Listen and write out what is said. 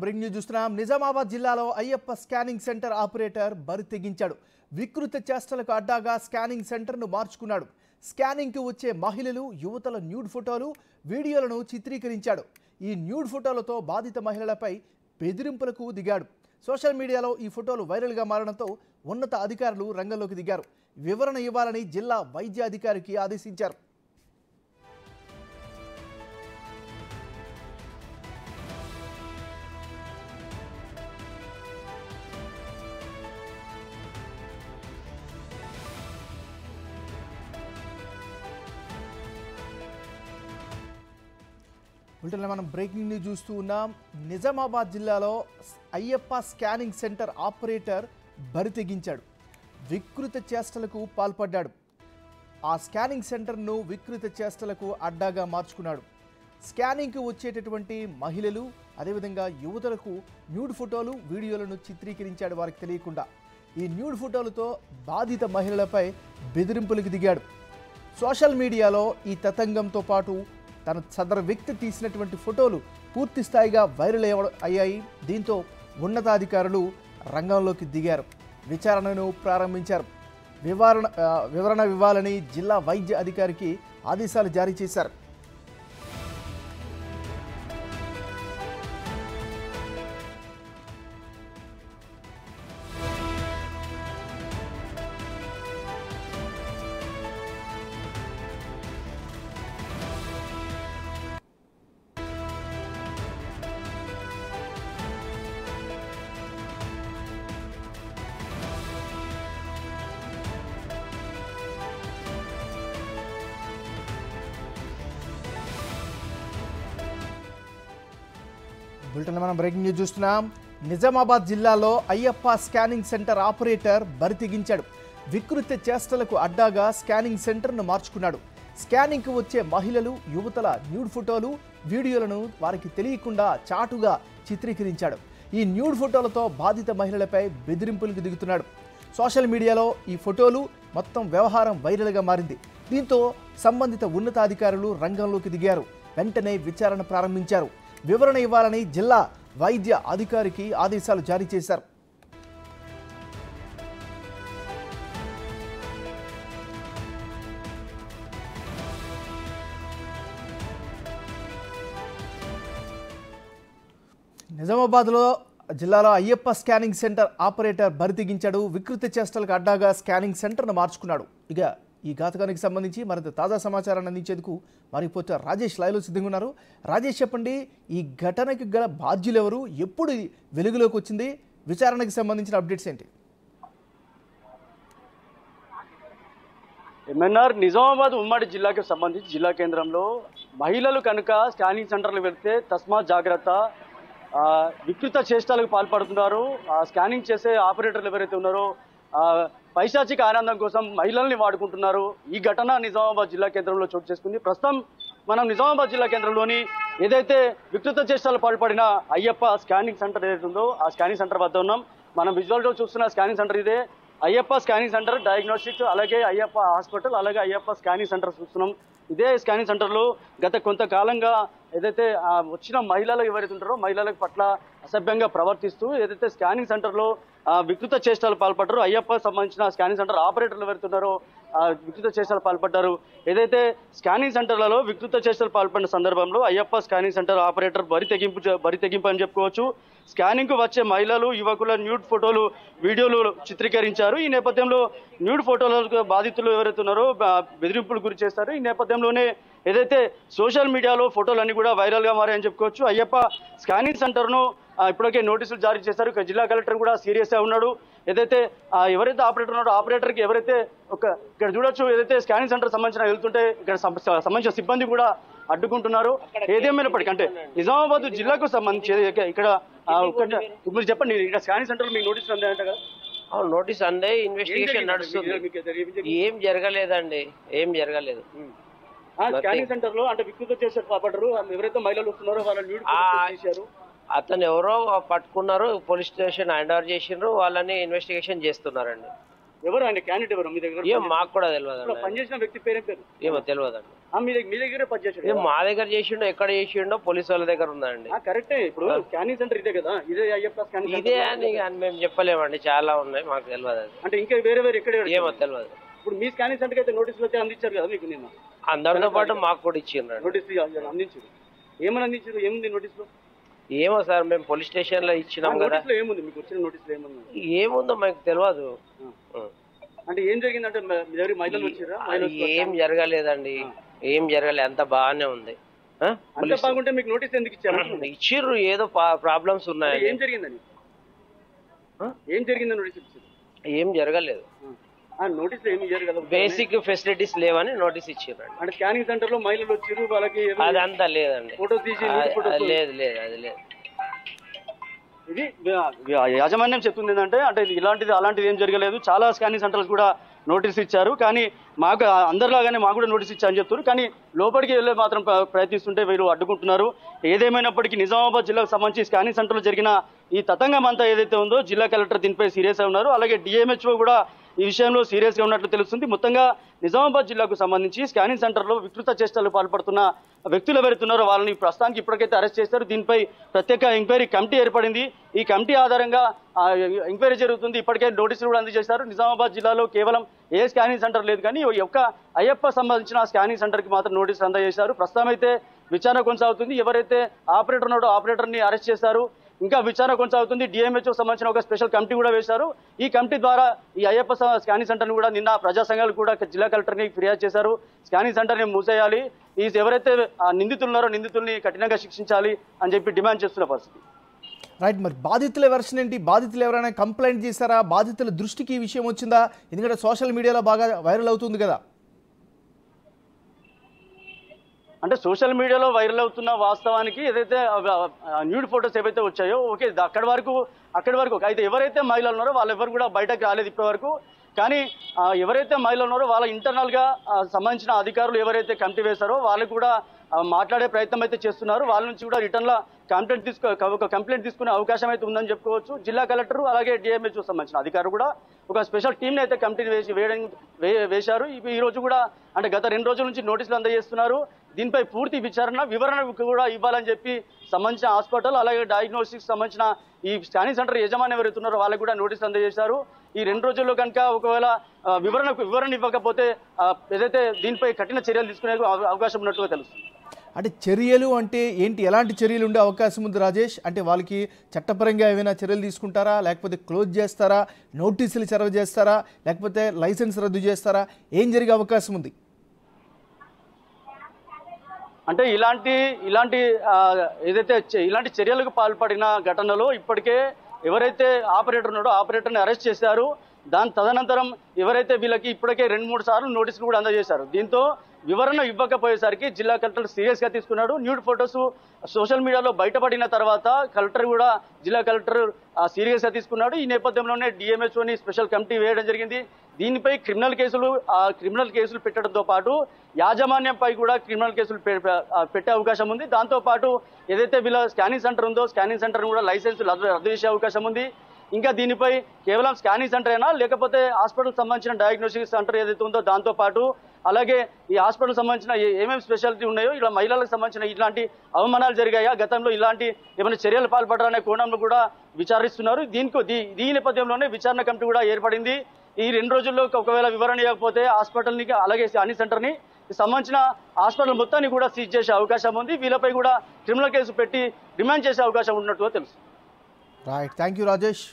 Breaking news చూస్తున్నాం. నిజామాబాద్ జిల్లాలో Ayyappa scanning centre operator బరి తెగించాడు. వికృత చేష్టలకు అడ్డాగా స్కానింగ్ సెంటర్ను మార్చుకున్నాడు. స్కానింగ్కి వచ్చే మహిళలు, యువతల న్యూడ్ ఫోటోలు, వీడియోలను చిత్రీకరించాడు. ఈ న్యూడ్ ఫోటోలతో బాధిత మహిళలపై బెదిరింపులకు దిగాడు. సోషల్ మీడియాలో ఈ ఫోటోలు వైరల్గా మారడంతో ఉన్నత అధికారులు రంగంలోకి దిగారు. వివరణ ఇవ్వాలని జిల్లా వైద్య అధికారికి ఆదేశించారు. బులెటిన్లో మనం బ్రేకింగ్ న్యూస్ చూస్తూ ఉన్నాం. నిజామాబాద్ జిల్లాలో అయ్యప్ప స్కానింగ్ సెంటర్ ఆపరేటర్ బరి తెగించాడు. వికృత చేష్టలకు పాల్పడ్డాడు. ఆ స్కానింగ్ సెంటర్ను వికృత చేష్టలకు అడ్డాగా మార్చుకున్నాడు. స్కానింగ్కి వచ్చేటటువంటి మహిళలు, అదేవిధంగా యువతలకు న్యూడ్ ఫోటోలు, వీడియోలను చిత్రీకరించాడు వారికి తెలియకుండా. ఈ న్యూడ్ ఫోటోలతో బాధిత మహిళలపై బెదిరింపులకు దిగాడు. సోషల్ మీడియాలో ఈ తతంగంతో పాటు తన సదరు వ్యక్తి తీసినటువంటి ఫోటోలు పూర్తి స్థాయిగా వైరల్ అయ్యాయి. దీంతో ఉన్నతాధికారులు రంగంలోకి దిగారు. విచారణను ప్రారంభించారు. వివరణ ఇవ్వాలని జిల్లా వైద్య అధికారికి ఆదేశాలు జారీ చేశారు. బులెటిన్లో మనం బ్రేకింగ్ న్యూస్ చూస్తున్నాం. నిజామాబాద్ జిల్లాలో అయ్యప్ప స్కానింగ్ సెంటర్ ఆపరేటర్ బరి తెగించాడు. వికృత చేష్టలకు అడ్డాగా స్కానింగ్ సెంటర్ను మార్చుకున్నాడు. స్కానింగ్కి వచ్చే మహిళలు, యువతల న్యూడ్ ఫోటోలు, వీడియోలను వారికి తెలియకుండా చాటుగా చిత్రీకరించాడు. ఈ న్యూడ్ ఫోటోలతో బాధిత మహిళలపై బెదిరింపులకు దిగుతున్నాడు. సోషల్ మీడియాలో ఈ ఫోటోలు మొత్తం వ్యవహారం వైరల్గా మారింది. దీంతో సంబంధిత ఉన్నతాధికారులు రంగంలోకి దిగారు. వెంటనే విచారణ ప్రారంభించారు. వివరణ ఇవ్వాలని జిల్లా వైద్య అధికారికి ఆదేశాలు జారీ చేశారు. నిజామాబాద్లో జిల్లాలో అయ్యప్ప స్కానింగ్ సెంటర్ ఆపరేటర్ బరి తెగించాడు. వికృత చేష్టలకు అడ్డాగా స్కానింగ్ సెంటర్ను మార్చుకున్నాడు. ఇక ఈ ఘాతకానికి సంబంధించి మరింత తాజా సమాచారాన్ని అందించేందుకు మరి రిపోర్టర్ రాజేష్ లైవ్లో సిద్ధంగా ఉన్నారు. రాజేష్, చెప్పండి, ఈ ఘటనకి గల బాధ్యులు ఎవరు, ఎప్పుడు వెలుగులోకి వచ్చింది, విచారణకు సంబంధించిన అప్డేట్స్ ఏంటి? ఎంఎన్ఆర్ నిజామాబాద్ ఉమ్మడి జిల్లాకు సంబంధించి జిల్లా కేంద్రంలో మహిళలు కనుక స్కానింగ్ సెంటర్లు వెళ్తే తస్మాత్ జాగ్రత్త, వికృత చేష్టాలకు పాల్పడుతున్నారు. స్కానింగ్ చేసే ఆపరేటర్లు ఎవరైతే ఉన్నారో పైశాచిక ఆనందం కోసం మహిళల్ని వాడుకుంటున్నారు. ఈ ఘటన నిజామాబాద్ జిల్లా కేంద్రంలో చోటు చేసుకుంది. ప్రస్తుతం మనం నిజామాబాద్ జిల్లా కేంద్రంలోని ఏదైతే వికృత చేష్టాలు పాల్పడిన అయ్యప్ప స్కానింగ్ సెంటర్ ఏదైతే ఉందో ఆ స్కానింగ్ సెంటర్ వద్ద ఉన్నాం. మనం విజువల్గా చూస్తున్న స్కానింగ్ సెంటర్ ఇదే. అయ్యప్ప స్కానింగ్ సెంటర్, డయాగ్నోస్టిక్స్, అలాగే అయ్యప్ప హాస్పిటల్, అలాగే అయ్యప్ప స్కానింగ్ సెంటర్ చూస్తున్నాం. ఇదే స్కానింగ్ సెంటర్లో గత కొంతకాలంగా ఏదైతే వచ్చిన మహిళలు ఎవరైతే ఉంటారో మహిళల పట్ల అసభ్యంగా ప్రవర్తిస్తూ ఏదైతే స్కానింగ్ సెంటర్లో వికృత చేష్టాలు పాల్పడ్డారో అయ్యప్ప సంబంధించిన స్కానింగ్ సెంటర్ ఆపరేటర్లు ఎవరైతే ఉన్నారో వికృత చేష్టాలు పాల్పడ్డారు. ఏదైతే స్కానింగ్ సెంటర్లలో వికృత చేష్టాలు పాల్పడిన సందర్భంలో అయ్యప్ప స్కానింగ్ సెంటర్ ఆపరేటర్ బరి తెగింపు అని చెప్పుకోవచ్చు. స్కానింగ్కు వచ్చే మహిళలు, యువకుల న్యూడ్ ఫోటోలు, వీడియోలు చిత్రీకరించారు. ఈ నేపథ్యంలో న్యూడ్ ఫోటోలకు బాధితులు ఎవరైతే ఉన్నారో బెదిరింపులు గురి చేస్తారు. ఈ నేపథ్యంలోనే ఏదైతే సోషల్ మీడియాలో ఫోటోలన్నీ కూడా వైరల్గా మారాయని చెప్పుకోవచ్చు. అయ్యప్ప స్కానింగ్ సెంటర్ను ఇప్పటికే నోటీసులు జారీ చేశారు. జిల్లా కలెక్టర్ కూడా సీరియస్గా ఉన్నాడు. ఏదైతే ఎవరైతే ఆపరేటర్ ఉన్నారో ఆపరేటర్కి ఎవరైతే ఇక్కడ చూడొచ్చు, ఏదైతే స్కానింగ్ సెంటర్ సంబంధించిన వెళ్తుంటే ఇక్కడ సంబంధించిన సిబ్బంది కూడా అడ్డుకుంటున్నారు. ఏదేమైనప్పటికీ అంటే నిజామాబాద్ జిల్లాకు సంబంధించి ఇక్కడ మీరు చెప్పండి, ఇక్కడ స్కానింగ్ సెంటర్ మీకు నోటీసులు అందాయంట కదా? నోటీస్ అందే, ఇన్వెస్టిగేషన్ నడుస్తుంది. ఏం జరగలేదండి, ఏం జరగలేదు. స్కానింగ్ సెంటర్ లో అంటే వికృత చేశారు పాపడ్డారు. ఎవరైతే మహిళలు వస్తున్నారో వాళ్ళని చేశారు. అతను ఎవరో పట్టుకున్నారు, పోలీస్ స్టేషన్ హ్యాండ్ ఓవర్ చేసిండ్రు, వాళ్ళని ఇన్వెస్టిగేషన్ చేస్తున్నారండి. ఎవరు ఆయన క్యాండిడేట్ ఎవరు మీ దగ్గర? ఏం మాకు కూడా తెలియదు. పనిచేసిన వ్యక్తి పేరేం పేరు? ఏమో తెలియదండి. మీ దగ్గరే పనిచేసాడు? మా దగ్గర చేసిండో ఎక్కడ చేసిండో పోలీసు వాళ్ళ దగ్గర ఉందండి. కరెక్టే. ఇప్పుడు స్కానింగ్ సెంటర్ ఇదే కదా, ఇదే అయ్యప్ప స్కానింగ్ ఇదే అని మేము చెప్పలేమండి, చాలా ఉన్నాయి, మాకు తెలియదు. అంటే ఇంకా వేరే వేరే ఎక్కడ? ఏమో తెలియదు. ఇప్పుడు మీ స్కానింగ్ సెంటర్ అయితే నోటీసులు అయితే అందించారు కదా మీకు? నిన్న అందరితో పాటు మాకు కూడా ఇచ్చిండ్రు నోటీస్ అందించారు. ఏమని అందించారు? ఏముంది నోటీసులో? ఏమో సార్, మేము పోలీస్ స్టేషన్ లో ఇచ్చినాం కదా. ఏముంది మీకు వచ్చిన నోటీసులో? ఏముంది? ఏముందో మాకు తెలియదు. అంటే ఏం జరిగిందంటే మీ దగ్గర మహిళలు వచ్చారా? ఏం జరగలేదండి, ఏం జరగలేదు, అంత బాగానే ఉంది. అంత బాగుంటే మీకు నోటీస్ ఎందుకు ఇచ్చారు? ఇచ్చిర్రు, ఏదో ప్రాబ్లమ్స్ ఉన్నాయి. ఏం జరిగిందని? ఏం జరిగిందని నోటీస్ ఇచ్చారు? ఏం జరగలేదు. నోటీస్ ఏమి జరగలేదు, బేసిక్ ఫెసిలిటీస్ లేవని నోటీస్ ఇచ్చారు. అంటే స్కానింగ్ సెంటర్ లో మహిళలు వచ్చారు, వాళ్ళకి అదంతా లేదండి. ఫోటో తీసి లేదు లేదు, అది లేదు. ఇది యాజమాన్యం చెప్తుంది ఏంటంటే, అంటే ఇలాంటిది అలాంటిది ఏం జరగలేదు. చాలా స్కానింగ్ సెంటర్స్ కూడా నోటీస్ ఇచ్చారు, కానీ మాకు అందరిలాగానే మాకు కూడా నోటీస్ ఇచ్చారని చెప్తారు. కానీ లోపలికి వెళ్ళే మాత్రం ప్రయత్నిస్తుంటే వీరు అడ్డుకుంటున్నారు. ఏదేమైనప్పటికీ నిజామాబాద్ జిల్లాకు సంబంధించి స్కానింగ్ సెంటర్లో జరిగిన ఈ తతంగం అంతా ఏదైతే ఉందో జిల్లా కలెక్టర్ దీనిపై సీరియస్గా ఉన్నారు. అలాగే డిఎంహెచ్ఓ కూడా ఈ విషయంలో సీరియస్గా ఉన్నట్లు తెలుస్తుంది. మొత్తంగా నిజామాబాద్ జిల్లాకు సంబంధించి స్కానింగ్ సెంటర్లో వికృత చేష్టలు పాల్పడుతున్న వ్యక్తులు ఎవరైతున్నారో వాళ్ళని ప్రస్తుతానికి ఇప్పటికైతే అరెస్ట్ చేశారు. దీనిపై ప్రత్యేక ఎంక్వైరీ కమిటీ ఏర్పడింది. ఈ కమిటీ ఆధారంగా ఎంక్వైరీ జరుగుతుంది. ఇప్పటికే నోటీసులు కూడా అందజేశారు. నిజామాబాద్ జిల్లాలో కేవలం ఏ స్కానింగ్ సెంటర్ లేదు, కానీ ఈ యొక్క అయ్యప్ప సంబంధించిన స్కానింగ్ సెంటర్కి మాత్రం నోటీసులు అందజేశారు. ప్రస్తుతం అయితే విచారణ కొనసాగుతుంది. ఎవరైతే ఆపరేటర్ ఉన్నాడో ఆపరేటర్ని అరెస్ట్ చేశారు. ఇంకా విచారణ కొనసాగుతుంది. డిఎంహెచ్ఓ సంబంధించిన ఒక స్పెషల్ కమిటీ కూడా వేశారు. ఈ కమిటీ ద్వారా ఈ అయ్యప్ప స్కానింగ్ సెంటర్ని కూడా నిన్న ప్రజా సంఘాలు కూడా జిల్లా కలెక్టర్ని ఫిర్యాదు చేశారు. స్కానింగ్ సెంటర్ని మూసేయాలి, ఈ ఎవరైతే నిందితులు ఉన్నారో నిందితుల్ని కఠినంగా శిక్షించాలి అని చెప్పి డిమాండ్ చేస్తున్న పరిస్థితి. రైట్. మరి బాధితుల వెర్షన్ ఏంటి? బాధితులు ఎవరైనా కంప్లైంట్ చేశారా? బాధితుల దృష్టికి ఈ విషయం వచ్చిందా? ఎందుకంటే సోషల్ మీడియాలో బాగా వైరల్ అవుతుంది కదా. అంటే సోషల్ మీడియాలో వైరల్ అవుతున్న వాస్తవానికి ఏదైతే న్యూడ్ ఫొటోస్ ఏవైతే వచ్చాయో ఓకే, అక్కడి వరకు అయితే ఎవరైతే మహిళలు ఉన్నారో వాళ్ళెవరు కూడా బయటకు రాలేదు ఇప్పటి వరకు. కానీ ఎవరైతే మహిళలు ఉన్నారో వాళ్ళ ఇంటర్నల్గా సంబంధించిన అధికారులు ఎవరైతే కమిటీ వేశారో వాళ్ళు కూడా మాట్లాడే ప్రయత్నం అయితే చేస్తున్నారు. వాళ్ళ నుంచి కూడా రిటర్న్లో కంప్లైంట్ తీసుకునే అవకాశం అయితే ఉందని చెప్పుకోవచ్చు. జిల్లా కలెక్టర్ అలాగే డిఎంహెచ్ఓ సంబంధించిన అధికారులు కూడా ఒక స్పెషల్ టీంని అయితే కమిటీని వేశారు. ఈ రోజు కూడా అంటే గత 2 రోజుల నుంచి నోటీసులు అందజేస్తున్నారు. దీనిపై పూర్తి వివరణ కూడా ఇవ్వాలని చెప్పి సంబంధించిన హాస్పిటల్ అలాగే డయాగ్నోస్టిక్స్ సంబంధించిన ఈ స్కానింగ్ సెంటర్ యజమాని ఎవరైతున్నారో వాళ్ళకి కూడా నోటీసులు అందజేశారు. ఈ 2 రోజుల్లో కనుక ఒకవేళ వివరణ ఇవ్వకపోతే ఏదైతే దీనిపై కఠిన చర్యలు తీసుకునే అవకాశం ఉన్నట్టుగా తెలుస్తుంది. అంటే చర్యలు అంటే ఏంటి? ఎలాంటి చర్యలు ఉండే అవకాశం ఉంది రాజేష్? అంటే వాళ్ళకి చట్టపరంగా ఏమైనా చర్యలు తీసుకుంటారా, లేకపోతే క్లోజ్ చేస్తారా, నోటీసులు సర్వ్ చేస్తారా, లేకపోతే లైసెన్స్ రద్దు చేస్తారా? ఏం జరిగే అవకాశం ఉంది? అంటే ఇలాంటి చర్యలకు పాల్పడిన ఘటనలో ఇప్పటికే ఎవరైతే ఆపరేటర్ ఉన్నాడో ఆపరేటర్ని అరెస్ట్ చేశారు. తదనంతరం ఎవరైతే వీళ్ళకి ఇప్పటికే 2-3 సార్లు నోటీసులు కూడా అందజేశారు. దీంతో వివరణ ఇవ్వకపోయేసరికి జిల్లా కలెక్టర్ సీరియస్గా తీసుకున్నాడు. న్యూడ్ ఫొటోస్ సోషల్ మీడియాలో బయటపడిన తర్వాత జిల్లా కలెక్టర్ సీరియస్గా తీసుకున్నాడు. ఈ నేపథ్యంలోనే డిఎంహెచ్ఓని స్పెషల్ కమిటీ వేయడం జరిగింది. దీనిపై క్రిమినల్ కేసులు పెట్టడంతో పాటు యాజమాన్యంపై కూడా క్రిమినల్ కేసులు పెట్టే అవకాశం ఉంది. దాంతోపాటు ఏదైతే వీళ్ళ స్కానింగ్ సెంటర్ ఉందో స్కానింగ్ సెంటర్ కూడా లైసెన్స్ రద్దు చేసే అవకాశం ఉంది. ఇంకా దీనిపై కేవలం స్కానింగ్ సెంటర్ అయినా లేకపోతే హాస్పిటల్ సంబంధించిన డయాగ్నోస్టిక్ సెంటర్ ఏదైతే ఉందో దాంతోపాటు అలాగే ఈ హాస్పిటల్ సంబంధించిన ఏమేమి స్పెషాలిటీ ఉన్నాయో ఇలా మహిళలకు సంబంధించిన ఇలాంటి అవమానాలు జరిగాయా, గతంలో ఇలాంటి ఏమైనా చర్యలు పాల్పడారనే కోణంలో కూడా విచారిస్తున్నారు. దీని నేపథ్యంలోనే విచారణ కమిటీ కూడా ఏర్పడింది. ఈ 2 రోజుల్లో ఒకవేళ వివరణ ఇవ్వకపోతే హాస్పిటల్ని అలాగే స్కానింగ్ సెంటర్ని సంబంధించిన హాస్పిటల్ మొత్తాన్ని కూడా సీజ్ చేసే అవకాశం ఉంది. వీళ్ళపై కూడా క్రిమినల్ కేసు పెట్టి రిమాండ్ చేసే అవకాశం ఉన్నట్టుగా తెలుసు. రైట్. Thank you Rajesh.